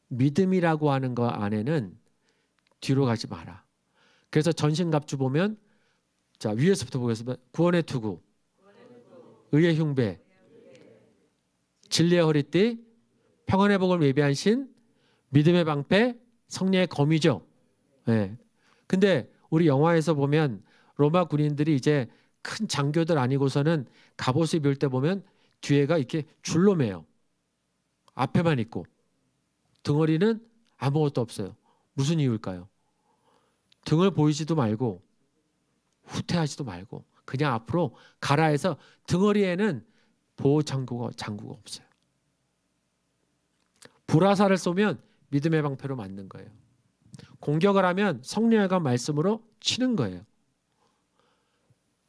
믿음이라고 하는 거 안에는 뒤로 가지 마라. 그래서 전신갑주 보면 자 위에서부터 보겠습니다. 구원의 투구, 의의 흉배, 진리의 허리띠, 평안의 복을 예비한 신, 믿음의 방패, 성령의 검이죠. 네. 근데 우리 영화에서 보면 로마 군인들이 이제 큰 장교들 아니고서는 갑옷을 입을 때 보면 뒤에가 이렇게 줄로 매요. 앞에만 있고 등허리는 아무것도 없어요. 무슨 이유일까요? 등을 보이지도 말고 후퇴하지도 말고 그냥 앞으로 가라 해서 등허리에는 보호 장구가 없어요. 불화살을 쏘면 믿음의 방패로 맞는 거예요. 공격을 하면 성령의 말씀으로 치는 거예요.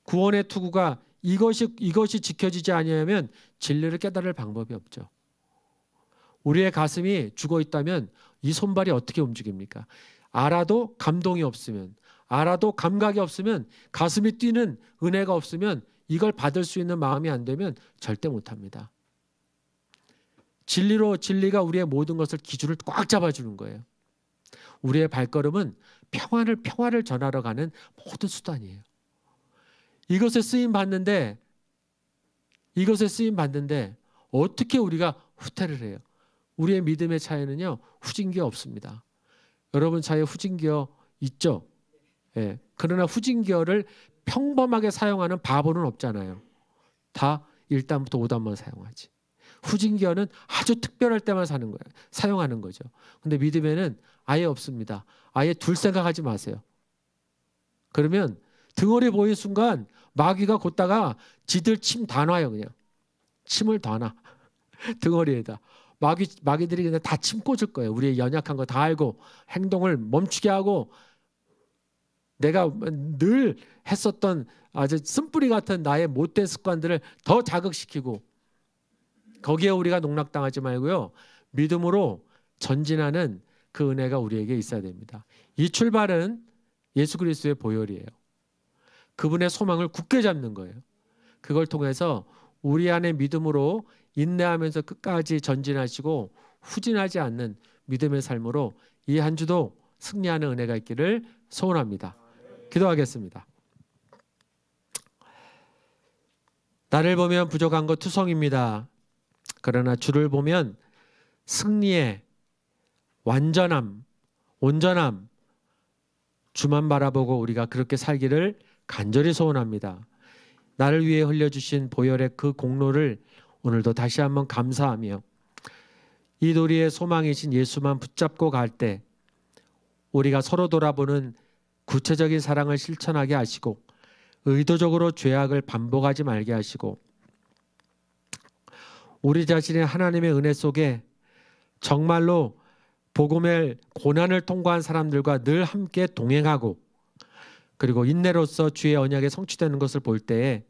구원의 투구가 이것이 지켜지지 아니하면 진리를 깨달을 방법이 없죠. 우리의 가슴이 죽어 있다면 이 손발이 어떻게 움직입니까? 알아도 감동이 없으면, 알아도 감각이 없으면, 가슴이 뛰는 은혜가 없으면 이걸 받을 수 있는 마음이 안 되면 절대 못합니다. 진리가 우리의 모든 것을 기준을 꽉 잡아주는 거예요. 우리의 발걸음은 평화를 전하러 가는 모든 수단이에요. 이것에 쓰임 받는데 어떻게 우리가 후퇴를 해요? 우리의 믿음의 차이는요 후진기어 없습니다. 여러분 차에 후진기어 있죠? 예. 그러나 후진기어를 평범하게 사용하는 바보는 없잖아요. 다 1단부터 5단만 사용하지. 후진기어는 아주 특별할 때만 사용하는 거죠. 근데 믿음에는 아예 없습니다. 아예 둘 생각하지 마세요. 그러면 등허리 보이는 순간 마귀가 곧다가 지들 침 다 놔요. 그냥 침을 다 놔. 등허리에다. 마귀들이 그냥 다 침 꽂을 거예요. 우리의 연약한 거 다 알고 행동을 멈추게 하고 내가 늘 했었던 아주 쓴뿌리 같은 나의 못된 습관들을 더 자극시키고 거기에 우리가 농락당하지 말고요. 믿음으로 전진하는 그 은혜가 우리에게 있어야 됩니다. 이 출발은 예수 그리스도의 보혈이에요. 그분의 소망을 굳게 잡는 거예요. 그걸 통해서 우리 안에 믿음으로 인내하면서 끝까지 전진하시고 후진하지 않는 믿음의 삶으로 이 한 주도 승리하는 은혜가 있기를 소원합니다. 기도하겠습니다. 나를 보면 부족한 것 투성입니다. 그러나 주를 보면 승리의 완전함, 온전함, 주만 바라보고 우리가 그렇게 살기를 간절히 소원합니다. 나를 위해 흘려주신 보혈의 그 공로를 오늘도 다시 한번 감사하며 이 도리의 소망이신 예수만 붙잡고 갈 때 우리가 서로 돌아보는 구체적인 사랑을 실천하게 하시고 의도적으로 죄악을 반복하지 말게 하시고 우리 자신의 하나님의 은혜 속에 정말로 복음의 고난을 통과한 사람들과 늘 함께 동행하고 그리고 인내로서 주의 언약에 성취되는 것을 볼 때에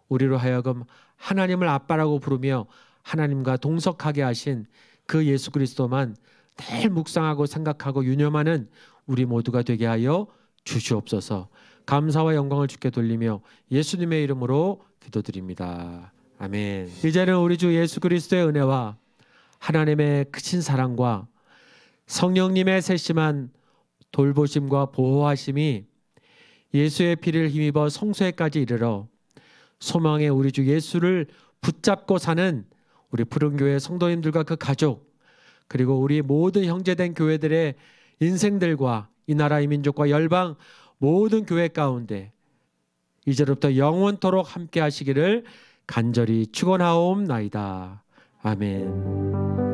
우리로 하여금 하나님을 아빠라고 부르며 하나님과 동석하게 하신 그 예수 그리스도만 늘 묵상하고 생각하고 유념하는 우리 모두가 되게 하여 주시옵소서. 감사와 영광을 주께 돌리며 예수님의 이름으로 기도드립니다. 아멘. 이제는 우리 주 예수 그리스도의 은혜와 하나님의 크신 사랑과 성령님의 세심한 돌보심과 보호하심이 예수의 피를 힘입어 성소에까지 이르러 소망의 우리 주 예수를 붙잡고 사는 우리 푸른교회 성도님들과 그 가족 그리고 우리 모든 형제된 교회들의 인생들과 이 나라 이 민족과 열방 모든 교회 가운데 이제부터 영원토록 함께 하시기를 간절히 축원하옵나이다. 아멘.